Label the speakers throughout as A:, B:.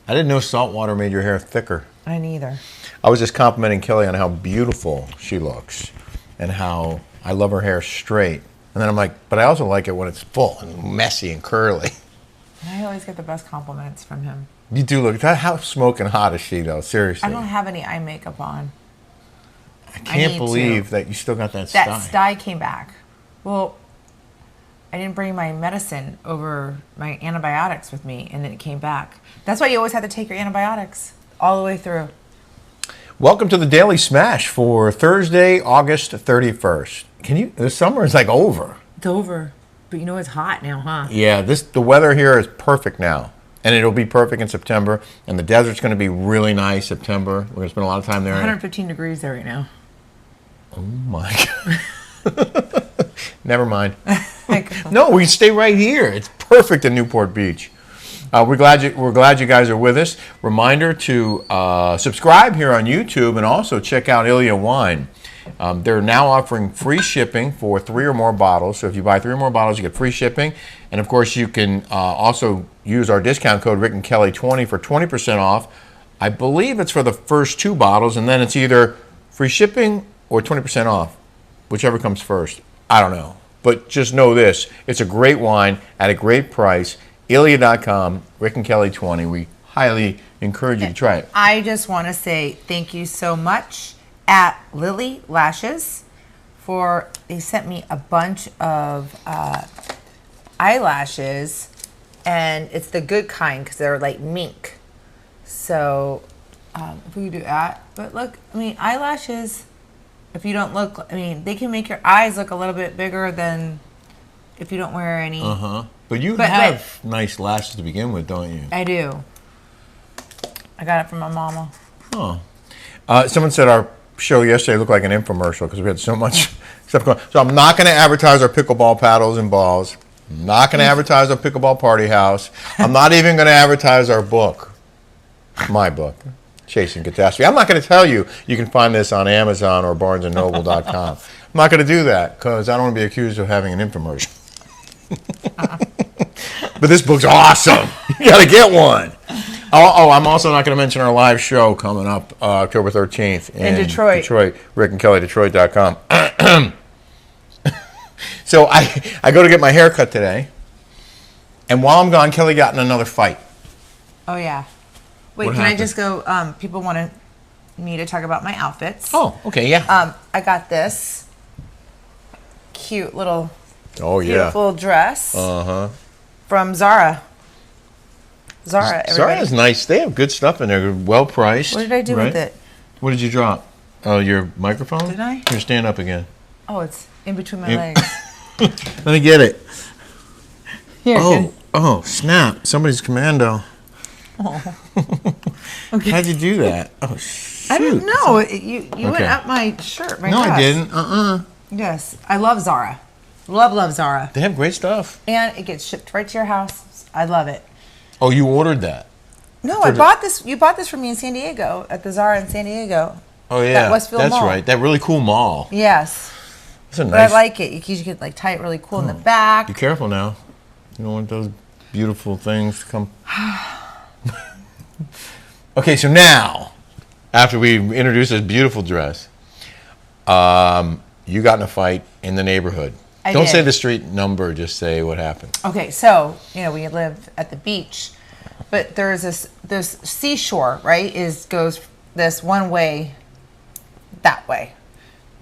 A: I didn't know salt water made your hair thicker.
B: I neither.
A: I was just complimenting Kelly on how beautiful she looks and how I love her hair straight. And then I'm like, but I also like it when it's full and messy and curly.
B: I always get the best compliments from him.
A: You do look, how smoking hot is she though? Seriously.
B: I don't have any eye makeup on.
A: I can't believe that you still got that
B: sty.
A: sty.
B: That sty came back. Well, I didn't bring my medicine over my antibiotics with me, and then it came back. That's why you always have to take your antibiotics all the way through.
A: Welcome to the Daily Smash for Thursday, August 31st. The summer is like over.
B: It's over. But you know it's hot now, huh?
A: Yeah, the weather here is perfect now. And it'll be perfect in September. And the desert's going to be really nice September. We're going to spend a lot of time there.
B: 115 degrees there right now.
A: Oh my God. Never mind. No, we stay right here. It's perfect in Newport Beach. We're glad you guys are with us. Reminder to subscribe here on YouTube and also check out Ilia Wine. They're now offering free shipping for 3 or more bottles. So if you buy 3 or more bottles, you get free shipping. And of course, you can also use our discount code RickandKelly20 for 20% off. I believe it's for the first 2 bottles, and then it's either free shipping or 20% off, whichever comes first. I don't know. But just know this, it's a great wine at a great price. Ilia.com, RickandKelly20. We highly encourage you to try it.
B: I just want to say thank you so much at Lily Lashes they sent me a bunch of eyelashes, and it's the good kind because they're like mink. So if we do that, but look, I mean, eyelashes, if you don't look, I mean, they can make your eyes look a little bit bigger than if you don't wear any.
A: But you have nice lashes to begin with, don't you?
B: I do. I got it from my mama.
A: Oh. Someone said our show yesterday looked like an infomercial because we had so much stuff going on. So I'm not going to advertise our pickleball paddles and balls. I'm not going to advertise our pickleball party house. I'm not even going to advertise our book. My book. Chasing Catastrophe. I'm not going to tell you can find this on Amazon or BarnesandNoble.com. I'm not going to do that because I don't want to be accused of having an infomercial. But this book's awesome. You got to get one. Oh, I'm also not going to mention our live show coming up October 13th in
B: Detroit.
A: RickandKellyDetroit.com. So I go to get my hair cut today, and while I'm gone, Kelly got in another fight.
B: Oh, yeah. Wait,
A: What
B: can
A: happened?
B: I just go? People wanted me to talk about my outfits.
A: Oh, okay, yeah.
B: I got this cute little
A: beautiful
B: dress from Zara. Everybody.
A: Zara is nice. They have good stuff in there. Well priced.
B: What did I do with it?
A: What did you drop? Oh, your microphone?
B: Did I?
A: Here, stand up again.
B: Oh, it's in between my legs.
A: Let me get it.
B: Here,
A: Oh, snap. Somebody's commando.
B: Oh. Okay.
A: How'd you do that? Oh, shoot.
B: I don't know. You went up my shirt, my
A: No,
B: dress.
A: I didn't.
B: Yes. I love Zara. Love Zara.
A: They have great stuff.
B: And it gets shipped right to your house. I love it.
A: Oh, you ordered that?
B: No, I bought this. You bought this for me in San Diego at the Zara in San Diego.
A: Oh, yeah.
B: That Westfield
A: That's
B: Mall.
A: right. That really cool mall.
B: Yes.
A: That's a
B: But
A: nice.
B: I like it. You can like tie it really cool in the back.
A: Be careful now. You don't want those beautiful things to come. Okay, so now, after we introduce this beautiful dress, you got in a fight in the neighborhood. Don't say the street number, just say what happened.
B: Okay, so, we live at the beach, but there's this seashore, right, goes this one way, that way,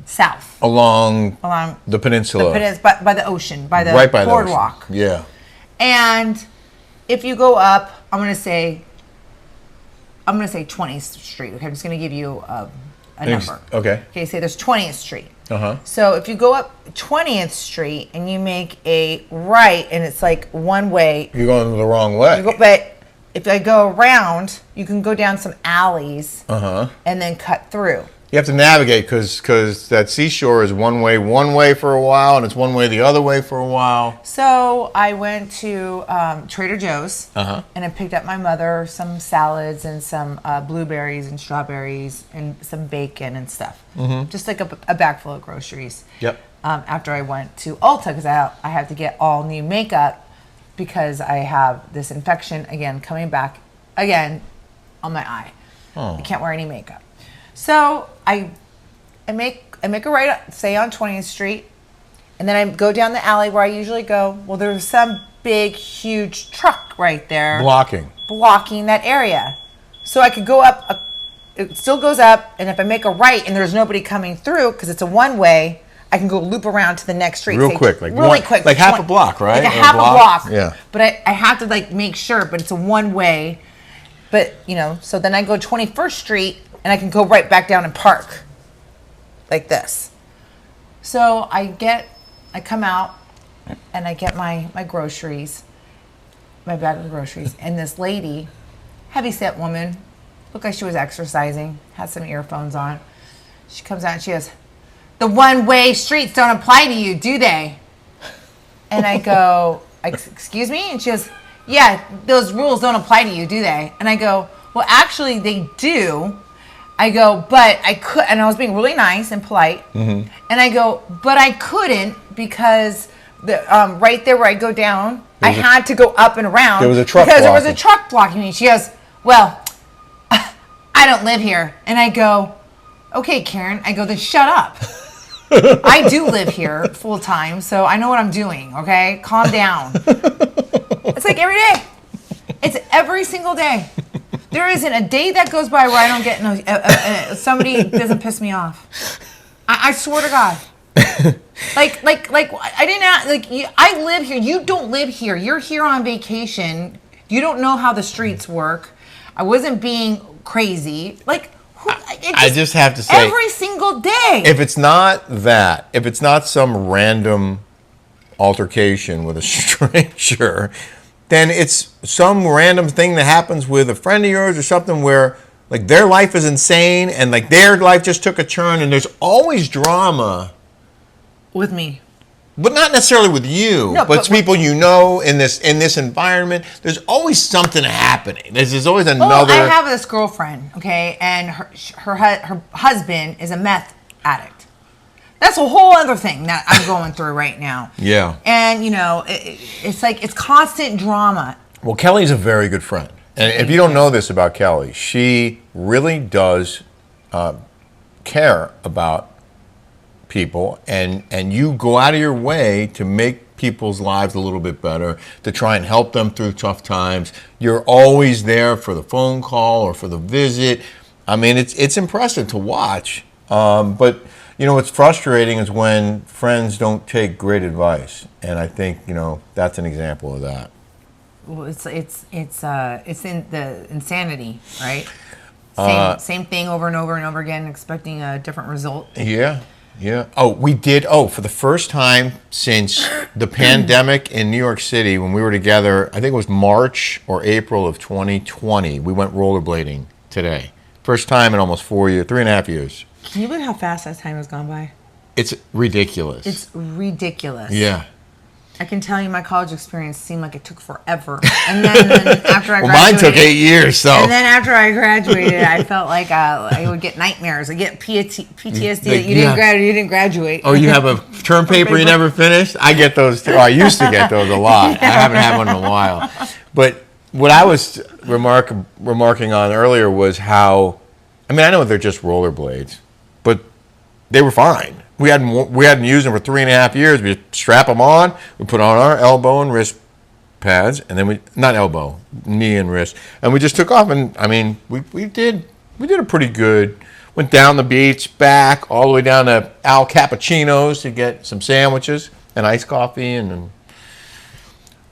B: south.
A: Along the peninsula.
B: By the ocean, by the
A: right by
B: boardwalk.
A: The ocean. Yeah.
B: And if you go up, I'm going to say 20th Street. Okay, I'm just going to give you a number.
A: Okay.
B: Okay, say there's 20th Street.
A: Uh-huh.
B: So if you go up 20th Street and you make a right, and it's like one way.
A: You're going the wrong way.
B: But if I go around, you can go down some alleys
A: Uh-huh.
B: and then cut through.
A: You have to navigate because that seashore is one way for a while, and it's one way the other way for a while.
B: So I went to Trader Joe's,
A: Uh-huh.
B: and I picked up my mother some salads and some blueberries and strawberries and some bacon and stuff. Mm-hmm. Just like a bag full of groceries.
A: Yep.
B: After I went to Ulta because I have to get all new makeup because I have this infection again coming back again on my eye.
A: Oh.
B: I can't wear any makeup. So I make a right, say on 20th Street, and then I go down the alley where I usually go. Well, there's some big, huge truck right there. Blocking that area. So I could go up, it still goes up, and if I make a right and there's nobody coming through, because it's a one-way, I can go loop around to the next street.
A: Real quick. Like half a block, right?
B: Like half a block.
A: Yeah.
B: But I have to like make sure, but it's a one-way. But, so then I go 21st Street, and I can go right back down and park. Like this. So I come out, and I get my groceries, my bag of groceries, and this lady, heavy-set woman, looked like she was exercising, had some earphones on. She comes out and she goes, "The one-way streets don't apply to you, do they?" And I go, "Excuse me?" And she goes, "Yeah, those rules don't apply to you, do they?" And I go, "Well, actually, they do." I go, "But I could," and I was being really nice and polite. Mm-hmm. And I go, "But I couldn't because right there where I go down, I had to go up and around.
A: There was a truck
B: because
A: blocking.
B: There was a truck blocking me." She goes, "Well, I don't live here." And I go, "Okay, Karen." I go, "Then shut up." I do live here full time, so I know what I'm doing. Okay, calm down. It's like every day. It's every single day. There isn't a day that goes by where I don't get somebody doesn't piss me off. I swear to God. Like I didn't I live here. You don't live here. You're here on vacation. You don't know how the streets work. I wasn't being crazy.
A: I just have to say,
B: every single day.
A: If it's not some random altercation with a stranger, then it's some random thing that happens with a friend of yours or something where their life is insane and their life just took a turn, and there's always drama
B: with me.
A: But not necessarily with you,
B: no,
A: but people you know in this environment. There's always something happening. There's always another.
B: I have this girlfriend, okay, and her husband is a meth addict. That's a whole other thing that I'm going through right now.
A: Yeah.
B: And it's constant drama.
A: Well, Kelly's a very good friend, and if you don't know this about Kelly, she really does care about people, and you go out of your way to make people's lives a little bit better, to try and help them through tough times. You're always there for the phone call or for the visit. I mean, it's impressive to watch. But what's frustrating is when friends don't take great advice, and I think that's an example of that.
B: Well, it's in the insanity, right? Same thing over and over and over again, expecting a different result.
A: Yeah. Yeah. Oh, we did. Oh, for the first time since the pandemic in New York City, when we were together, I think it was March or April of 2020, we went rollerblading today. First time in almost 3.5 years.
B: Can you believe how fast that time has gone by?
A: It's ridiculous.
B: It's ridiculous.
A: Yeah.
B: I can tell you my college experience seemed like it took forever. And then after I graduated...
A: Well, mine took 8 years, so...
B: And then after I graduated, I felt like I would get nightmares. I get PTSD that you didn't graduate.
A: Oh, you have a term paper you never finished? I get those too. Oh, I used to get those a lot. I haven't had one in a while. But what I was remarking on earlier was how... I mean, I know they're just rollerblades, but they were fine. We hadn't used them for 3.5 years. We strap them on. We put on our elbow and wrist pads, and then knee and wrist, and we just took off. And I mean, we did a pretty good. Went down the beach, back all the way down to Al Cappuccino's to get some sandwiches and iced coffee and an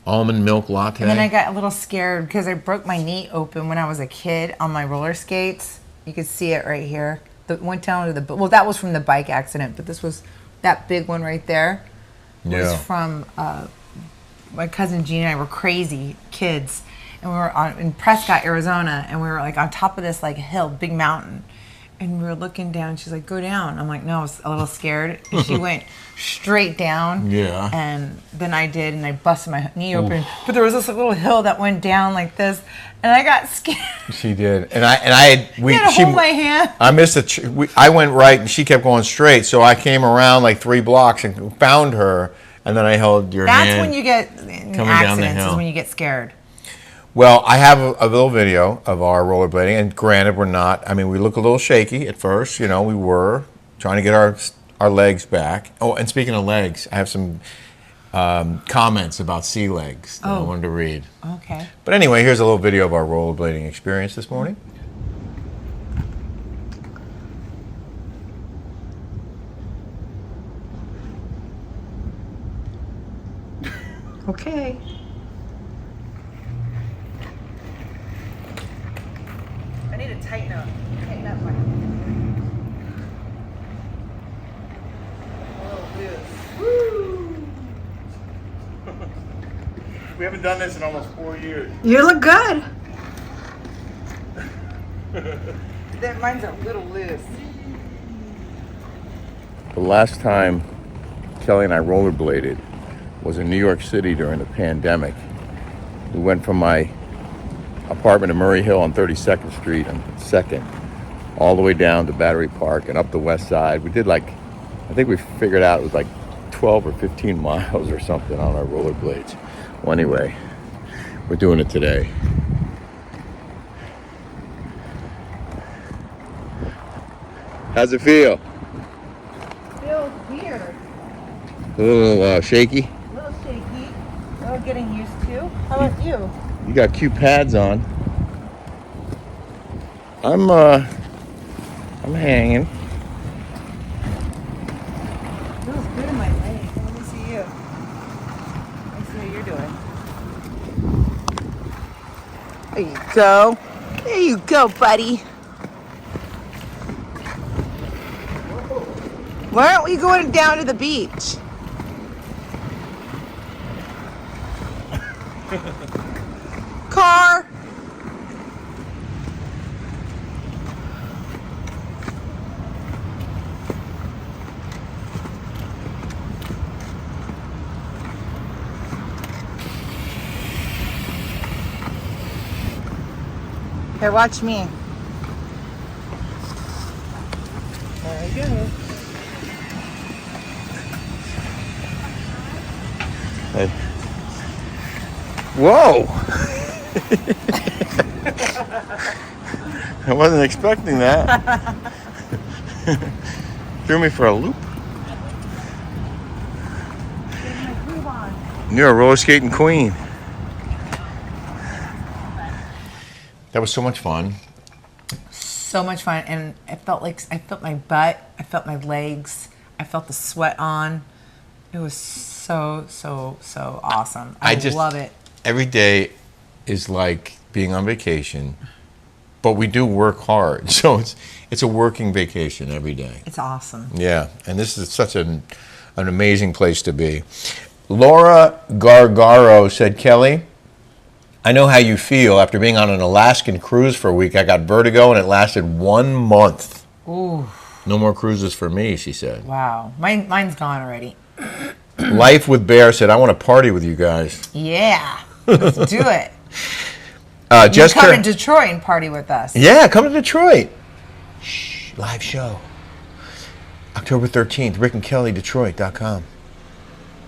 A: almond milk latte.
B: And then I got a little scared because I broke my knee open when I was a kid on my roller skates. You could see it right here. Went down to that was from the bike accident, but this was that big one right there. Was from my cousin Gina and I were crazy kids, and we were in Prescott, Arizona, and we were on top of this hill, big mountain, and we were looking down. She's like, "Go down." I'm like, "No," I was a little scared. And she went straight down. Yeah. And then I did, and I busted my knee open. Oof. But there was this little hill that went down like this, and I got scared.
A: She did, and I had
B: to hold my hand.
A: I missed it. I went right, and she kept going straight. So I came around 3 blocks and found her, and then I held your hand.
B: That's when you get in accidents. Is when you get scared.
A: Well, I have a little video of our rollerblading, and granted, we're not. I mean, we look a little shaky at first. You know, we were trying to get our legs back. Oh, and speaking of legs, I have some comments about sea legs that I wanted to read.
B: Okay.
A: But anyway, here's a little video of our rollerblading experience this morning.
B: Okay. I need to tighten up my.
A: We haven't done this in almost 4 years.
B: You look good. Mine's a little loose.
A: The last time Kelly and I rollerbladed was in New York City during the pandemic. We went from my apartment in Murray Hill on 32nd Street and 2nd all the way down to Battery Park and up the west side. We did I think we figured out it was like 12 or 15 miles or something on our rollerblades. Well, anyway, we're doing it today. How's it feel?
B: Feels weird.
A: A little shaky?
B: A little shaky. A little getting used to. How about you?
A: You got cute pads on. I'm hanging.
B: Feels good in my legs. Let me see you. Let me see what you're doing. There you go. There you go, buddy. Why aren't we going down to the beach? Car. Here, watch me. There you go.
A: Hey. Whoa! I wasn't expecting that. Threw me for a loop. You're a roller skating queen. That was so much fun.
B: So much fun, and I felt my butt, I felt my legs, I felt the sweat on. It was so awesome. I just love it.
A: Every day is like being on vacation, but we do work hard, so it's a working vacation every day.
B: It's awesome.
A: Yeah, and this is such an amazing place to be. Laura Gargaro said, Kelly, I know how you feel. After being on an Alaskan cruise for a week, I got vertigo and it lasted 1 month.
B: Ooh.
A: No more cruises for me, she said.
B: Wow. Mine's gone already.
A: Life with Bear said, I want to party with you guys.
B: Yeah. Let's do it.
A: Just
B: come to Detroit and party with us.
A: Yeah, come to Detroit. Shh, live show. October 13th, rickandkellydetroit.com.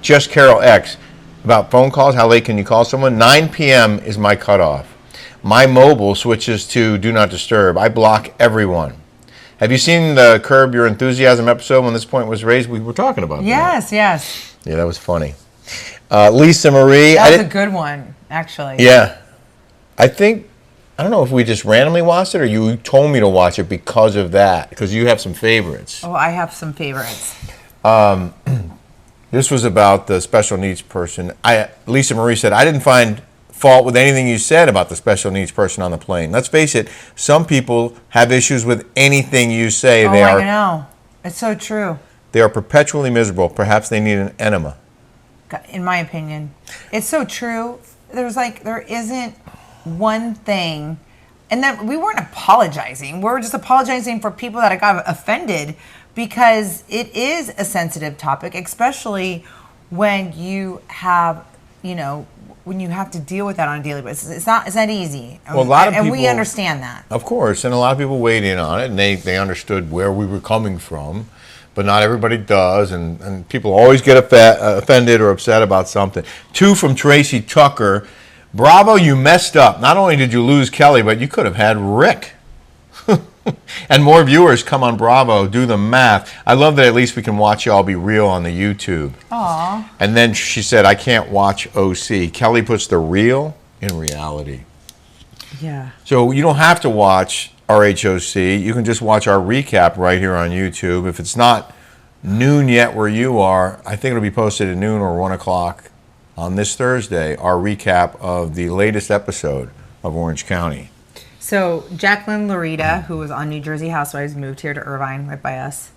A: Just Carol X. About phone calls, how late can you call someone? 9 p.m. is my cutoff. My mobile switches to Do Not Disturb. I block everyone. Have you seen the Curb Your Enthusiasm episode when this point was raised? We were talking about that.
B: Yes.
A: Yeah, that was funny. Lisa Marie.
B: That was a good one, actually.
A: Yeah. I don't know if we just randomly watched it or you told me to watch it because of that, because you have some favorites.
B: Oh, I have some favorites.
A: This was about the special needs person. Lisa Marie said, I didn't find fault with anything you said about the special needs person on the plane. Let's face it, some people have issues with anything you say.
B: Oh, I know. It's so true.
A: They are perpetually miserable. Perhaps they need an enema.
B: In my opinion. It's so true. There isn't one thing. And then we weren't apologizing. We were just apologizing for people that got offended, because it is a sensitive topic, especially when you have, when you have to deal with that on a daily basis. It's not easy.
A: Well, a lot of people,
B: we understand that.
A: Of course, and a lot of people weighed in on it, and they understood where we were coming from, but not everybody does, and people always get offended or upset about something. 2 from Tracy Tucker. Bravo, you messed up. Not only did you lose Kelly, but you could have had Rick. And more viewers come on Bravo. Do the math. I love that at least we can watch y'all be real on the YouTube.
B: Aw.
A: And then she said, I can't watch OC. Kelly puts the real in reality.
B: Yeah.
A: So you don't have to watch RHOC. You can just watch our recap right here on YouTube. If it's not noon yet where you are, I think it'll be posted at noon or 1 o'clock on this Thursday, our recap of the latest episode of Orange County.
B: So Jacqueline Larita, who was on New Jersey Housewives, moved here to Irvine, right by us,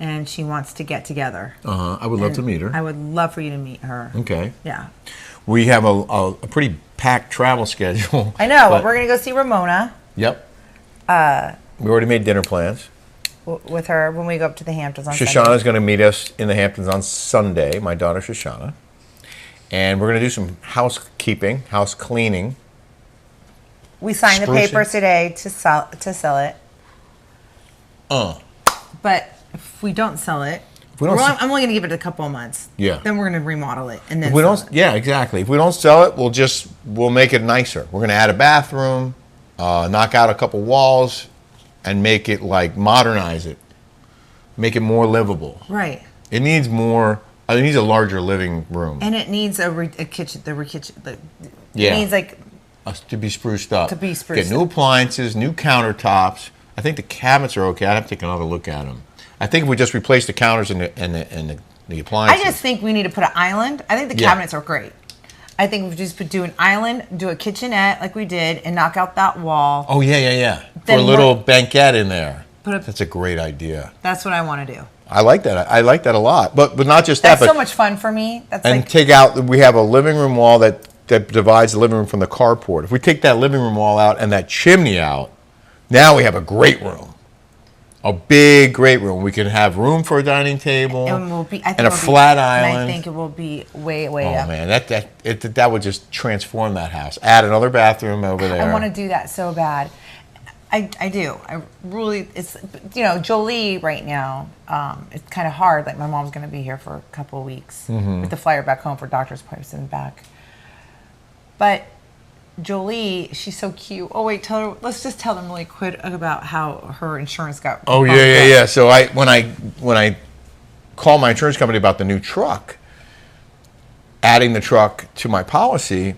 B: and she wants to get together.
A: I would love to meet her.
B: I would love for you to meet her.
A: Okay.
B: Yeah.
A: We have a pretty packed travel schedule.
B: I know. We're going to go see Ramona.
A: Yep. We already made dinner plans.
B: With her when we go up to the Hamptons on
A: Shoshana's
B: Sunday.
A: going to meet us in the Hamptons on Sunday, my daughter Shoshana. And we're going to do some housekeeping, house cleaning.
B: We signed the
A: Sprucing.
B: papers today to sell it. But if we don't sell it, I'm only going to give it a couple of months.
A: Yeah.
B: Then we're going to remodel it and then
A: If we
B: sell
A: don't,
B: it.
A: yeah, exactly. If we don't sell it, we'll make it nicer. We're going to add a bathroom, knock out a couple walls, and make it modernize it, make it more livable.
B: Right.
A: It needs more. It needs a larger living room.
B: And it needs a kitchen.
A: Yeah.
B: It needs
A: To be spruced up. Get new
B: up.
A: appliances, new countertops. I think the cabinets are okay. I'd have to take another look at them. I think if we just replace the counters and the appliances.
B: I just think we need to put an island. I think the cabinets are great. I think we just do an island, do a kitchenette like we did, and knock out that wall.
A: Oh, yeah. Put
B: Then
A: a little banquette in there.
B: That's
A: a great idea.
B: That's what I want to do.
A: I like that. I like that a lot. But not just that.
B: That's so much fun for me.
A: Take out, we have a living room wall that divides the living room from the carport. If we take that living room wall out and that chimney out, now we have a great room. A big, great room. We can have room for a dining table and a flat island.
B: And I think it will be way up.
A: Oh, man, that would just transform that house. Add another bathroom over there.
B: I want to do that so bad. I do. I really, it's, Jolie right now, it's kind of hard. Like, my mom's going to be here for a couple of weeks.
A: Mm-hmm.
B: With the flyer back home for doctor's appointments and back. But Jolie, she's so cute. Oh, wait, let's just tell them really quick about how her insurance got.
A: Oh, yeah. So when I called my insurance company about the new truck, adding the truck to my policy,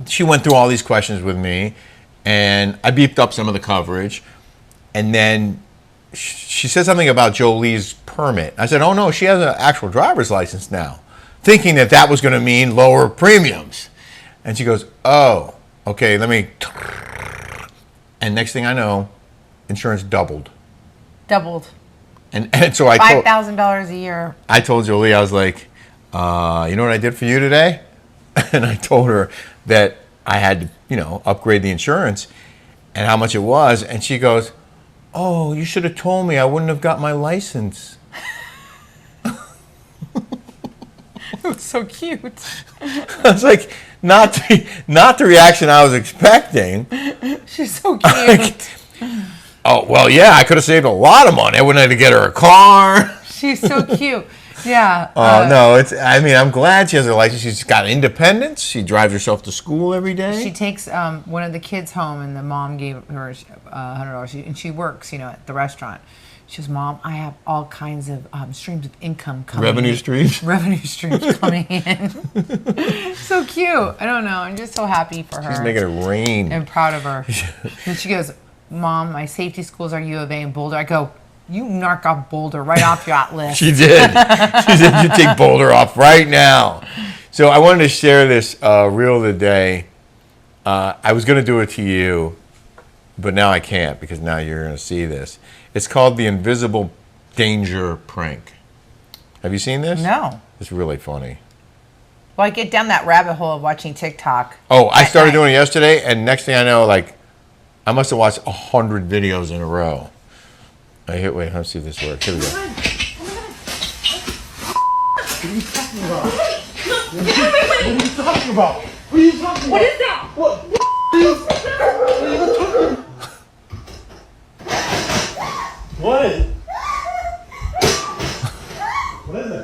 A: she went through all these questions with me, and I beeped up some of the coverage, and then she said something about Jolie's permit. I said, oh, no, she has an actual driver's license now, thinking that was going to mean lower premiums. And she goes, oh, okay, let me... And next thing I know, insurance doubled. And so I told...
B: $5,000 a year.
A: I told Jolie, I was like, you know what I did for you today? And I told her that I had to, upgrade the insurance and how much it was. And she goes, oh, you should have told me. I wouldn't have got my license.
B: It was so cute.
A: I was like, not the reaction I was expecting.
B: She's so cute.
A: Oh, well, yeah, I could have saved a lot of money. I wouldn't have to get her a car.
B: She's so cute. Yeah.
A: No, I'm glad she has her license. She's got independence. She drives herself to school every day.
B: She takes one of the kids home, and the mom gave her $100. And she works, at the restaurant. She goes, Mom, I have all kinds of streams of income coming
A: Revenue
B: in.
A: streams?
B: Revenue streams coming in. So cute. I don't know. I'm just so happy for her.
A: She's making it rain.
B: I'm proud of her. And she goes, Mom, my safety schools are U of A and Boulder. I go, you knock off Boulder right off your list.
A: She did. She said, you take Boulder off right now. So I wanted to share this reel of the day. I was going to do it to you, but now I can't because now you're going to see this. It's called the Invisible Danger Prank. Have you seen this?
B: No.
A: It's really funny.
B: Well, I get down that rabbit hole of watching TikTok.
A: Oh, I started doing it yesterday, and next thing I know, I must have watched 100 videos in a row. Wait, let's see if this works. Here we go.
C: What is that? What is it? What is it?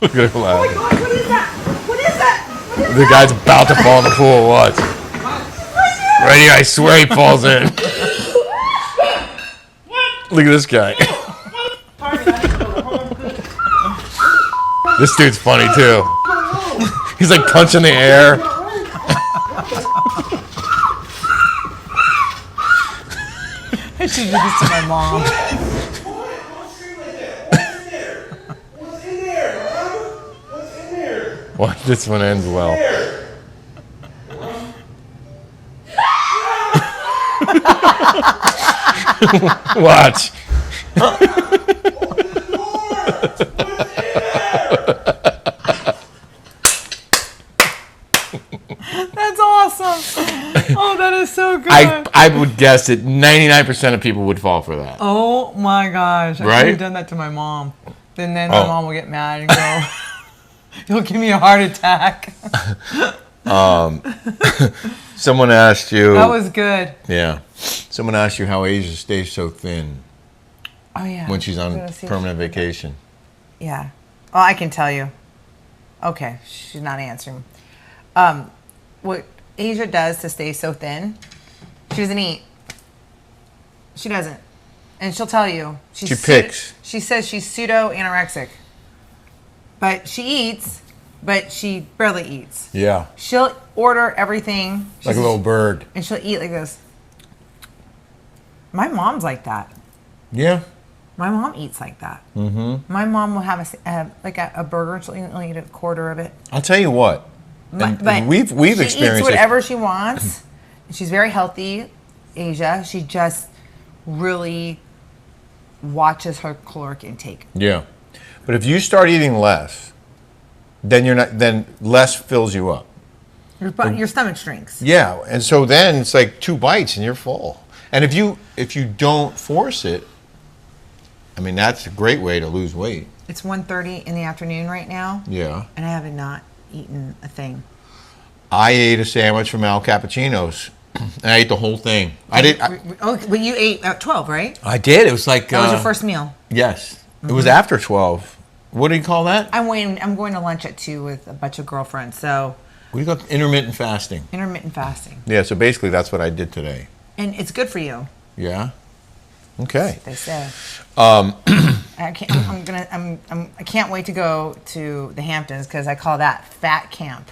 A: Look at her laughing.
B: God, what is that? What is that? What is
A: The guy's about to fall in the pool. Watch. Right here, I swear he falls in. Look at this guy. This dude's funny too. He's like punching the air.
B: I should do this to my mom.
A: Watch, this one ends well. Watch.
B: That's awesome. Oh, that is so good.
A: I would guess that 99% of people would fall for that.
B: Oh my gosh. I
A: Right?
B: should have done that to my mom. Then my mom will get mad and go, you'll give me a heart attack.
A: Someone asked you.
B: That was good.
A: Yeah. Someone asked you how Asia stays so thin
B: Oh yeah.
A: when she's on
B: Let's see if
A: permanent vacation.
B: Yeah. Well, I can tell you. Okay, she's not answering. What Asia does to stay so thin, she doesn't eat. She doesn't. And she'll tell you.
A: She picks.
B: She says she's pseudo-anorexic. But she eats, but she barely eats.
A: Yeah.
B: She'll order everything.
A: Like a little bird.
B: And she'll eat like this. My mom's like that.
A: Yeah.
B: My mom eats like that. Mm-hmm. My mom will have a burger and she'll only eat a quarter of it.
A: I'll tell you what. And we've
B: she
A: experienced
B: eats whatever she wants. She's very healthy, Asia. She just really watches her caloric intake.
A: Yeah. But if you start eating less, then less fills you up.
B: Your stomach shrinks.
A: Yeah. And so then it's like 2 bites and you're full. And if you don't force it, I mean, that's a great way to lose weight.
B: It's 1:30 in the afternoon right now.
A: Yeah.
B: And I have not eaten a thing.
A: I ate a sandwich from Al Cappuccino's. And I ate the whole thing. I did.
B: But you ate at 12, right?
A: I did. It was like.
B: That was your first meal.
A: Yes. Mm-hmm. It was after 12. What do you call that?
B: I'm going to lunch at 2 with a bunch of girlfriends. So.
A: What do you call intermittent fasting?
B: Intermittent fasting.
A: Yeah. So basically, that's what I did today.
B: And it's good for you.
A: Yeah. Okay.
B: They say. I can't wait to go to the Hamptons because I call that fat camp.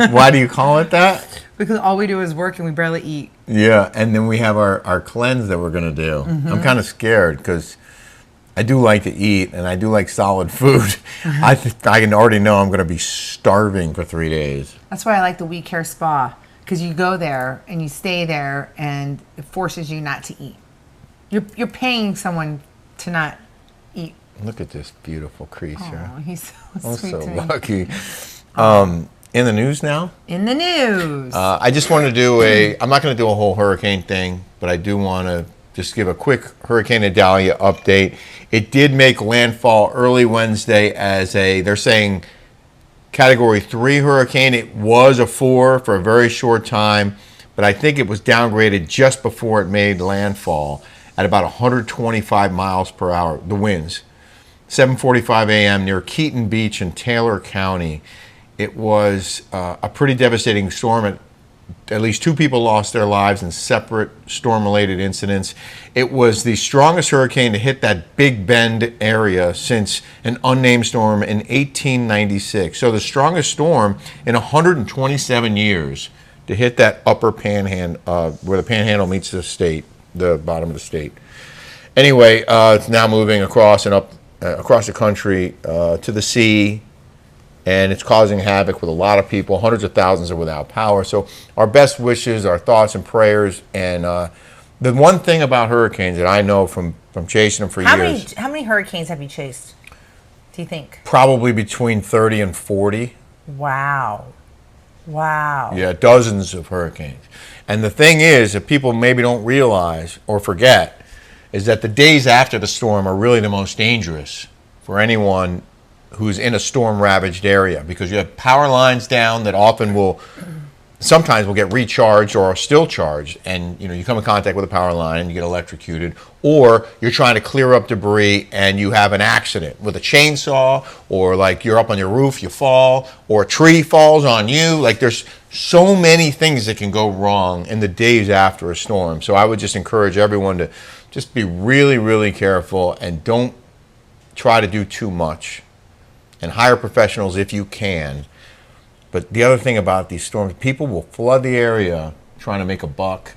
A: Why do you call it that?
B: Because all we do is work and we barely eat.
A: Yeah, and then we have our cleanse that we're going to do.
B: Mm-hmm.
A: I'm kind of scared because I do like to eat and I do like solid food.
B: Mm-hmm.
A: I can already know I'm going to be starving for 3 days.
B: That's why I like the We Care Spa. Because you go there and you stay there and it forces you not to eat. You're paying someone to not eat.
A: Look at this beautiful creature.
B: Oh, he's so
A: I'm
B: sweet
A: so
B: to me.
A: lucky. In the news now?
B: In the news.
A: I just want to do I'm not going to do a whole hurricane thing, but I do want to just give a quick Hurricane Idalia update. It did make landfall early Wednesday as they're saying, Category 3 hurricane. It was a 4 for a very short time, but I think it was downgraded just before it made landfall at about 125 miles per hour, the winds. 7:45 a.m. near Keaton Beach in Taylor County. It was a pretty devastating storm. At least 2 people lost their lives in separate storm-related incidents. It was the strongest hurricane to hit that Big Bend area since an unnamed storm in 1896. So the strongest storm in 127 years to hit that upper panhandle, where the panhandle meets the state, the bottom of the state. Anyway, it's now moving across and up across the country to the sea. And it's causing havoc with a lot of people. Hundreds of thousands are without power. So our best wishes, our thoughts and prayers. And the one thing about hurricanes that I know from chasing them for years.
B: How many hurricanes have you chased, do you think?
A: Probably between 30 and 40.
B: Wow.
A: Yeah, dozens of hurricanes. And the thing is, that people maybe don't realize or forget, is that the days after the storm are really the most dangerous for anyone who's in a storm-ravaged area, because you have power lines down that sometimes will get recharged or are still charged, and you come in contact with a power line and you get electrocuted, or you're trying to clear up debris and you have an accident with a chainsaw, or like you're up on your roof, you fall, or a tree falls on you. Like, there's so many things that can go wrong in the days after a storm. So I would just encourage everyone to just be really, really careful and don't try to do too much, and hire professionals if you can. But the other thing about these storms, people will flood the area trying to make a buck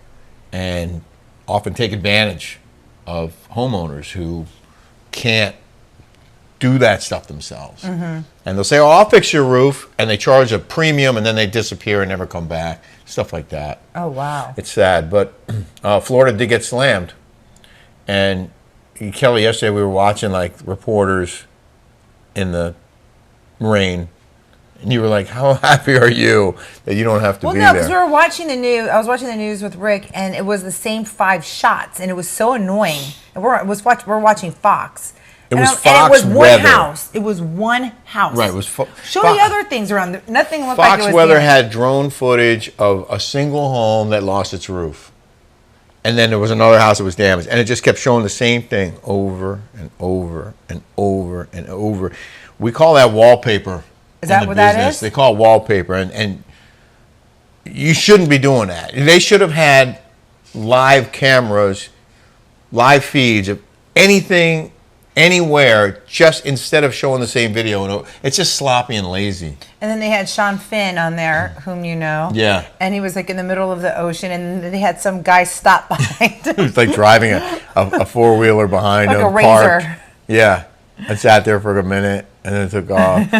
A: and often take advantage of homeowners who can't do that stuff themselves. And they'll say, oh, I'll fix your roof, and they charge a premium, and then they disappear and never come back, stuff like that.
B: Oh, wow.
A: It's sad, but Florida did get slammed. And Kelly, yesterday we were watching like reporters in the rain, and you were like, how happy are you that you don't have to be there?
B: Well, no, because we were watching the news. I was watching the news with Rick, and it was the same 5 shots, and it was so annoying. And we're watching Fox.
A: It was
B: and it was one
A: weather.
B: house. It was one house.
A: Right. It was
B: Show the other things around there. Nothing looked
A: Fox
B: like it was
A: Weather had drone footage of a single home that lost its roof. And then there was another house that was damaged. And it just kept showing the same thing over and over and over and over. We call that wallpaper.
B: Is that what that is?
A: They call it wallpaper. And you shouldn't be doing that. They should have had live cameras, live feeds of anything, anywhere, just instead of showing the same video. It's just sloppy and lazy.
B: And then they had Sean Finn on there, whom you know.
A: Yeah.
B: And he was like in the middle of the ocean, and they had some guy stop behind him.
A: It was like driving a four-wheeler behind
B: like
A: him.
B: a razor.
A: Parked. Yeah. I sat there for a minute and then took off.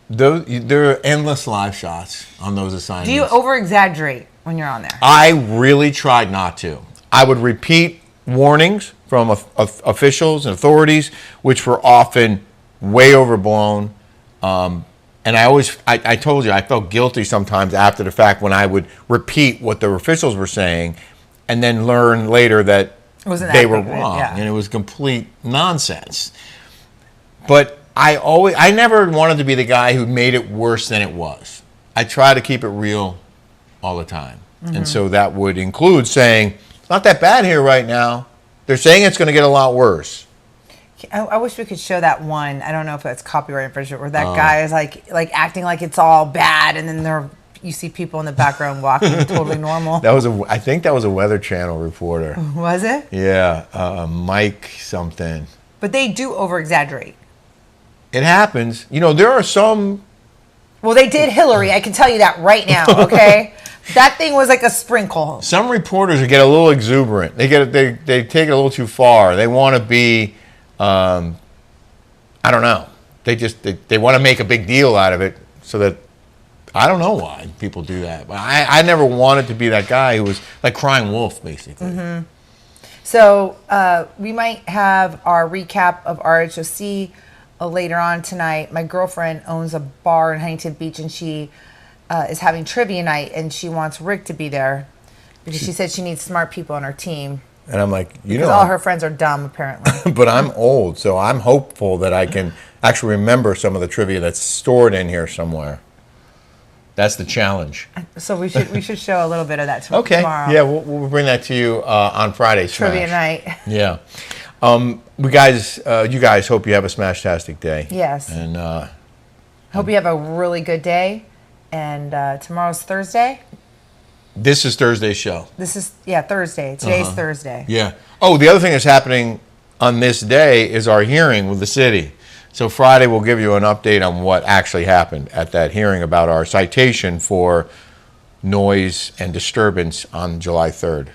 A: There are endless live shots on those assignments.
B: Do you over-exaggerate when you're on there?
A: I really tried not to. I would repeat warnings from officials and authorities, which were often way overblown. And I told you, I felt guilty sometimes after the fact when I would repeat what the officials were saying and then learn later that they were wrong.
B: Yeah.
A: And it was complete nonsense. But I never wanted to be the guy who made it worse than it was. I try to keep it real all the time. And so that would include saying, it's not that bad here right now. They're saying it's going to get a lot worse.
B: I wish we could show that one. I don't know if that's copyright infringement, where that guy is like acting like it's all bad, and then you see people in the background walking totally normal.
A: I think that was a Weather Channel reporter.
B: Was it?
A: Yeah, Mike something.
B: But they do over-exaggerate.
A: It happens. There are some.
B: Well, they did Hillary. I can tell you that right now. Okay. That thing was like a sprinkle.
A: Some reporters get a little exuberant. They take it a little too far. They want to be, I don't know. They want to make a big deal out of it, so that I don't know why people do that. But I never wanted to be that guy who was like crying wolf, basically.
B: So we might have our recap of RHOC later on tonight. My girlfriend owns a bar in Huntington Beach, and she is having trivia night, and she wants Rick to be there because she said she needs smart people on her team.
A: And I'm like,
B: because all her friends are dumb, apparently.
A: But I'm old, so I'm hopeful that I can actually remember some of the trivia that's stored in here somewhere. That's the challenge.
B: So we should show a little bit of that tomorrow.
A: Okay. Yeah, we'll bring that to you on Friday.
B: Trivia night.
A: Yeah. You guys hope you have a smash-tastic day.
B: Yes.
A: And
B: hope you have a really good day. And tomorrow's Thursday.
A: This is Thursday's show.
B: Thursday. Today's Thursday.
A: Yeah. Oh, the other thing that's happening on this day is our hearing with the city. So Friday we'll give you an update on what actually happened at that hearing about our citation for noise and disturbance on July 3rd.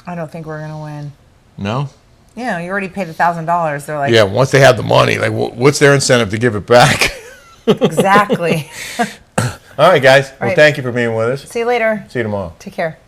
B: I don't think we're going to win.
A: No?
B: Yeah, you already paid $1,000. They're like...
A: Yeah, once they have the money, like, what's their incentive to give it back?
B: Exactly.
A: All right, guys. Well, thank you for being with us.
B: See you later.
A: See you tomorrow.
B: Take care.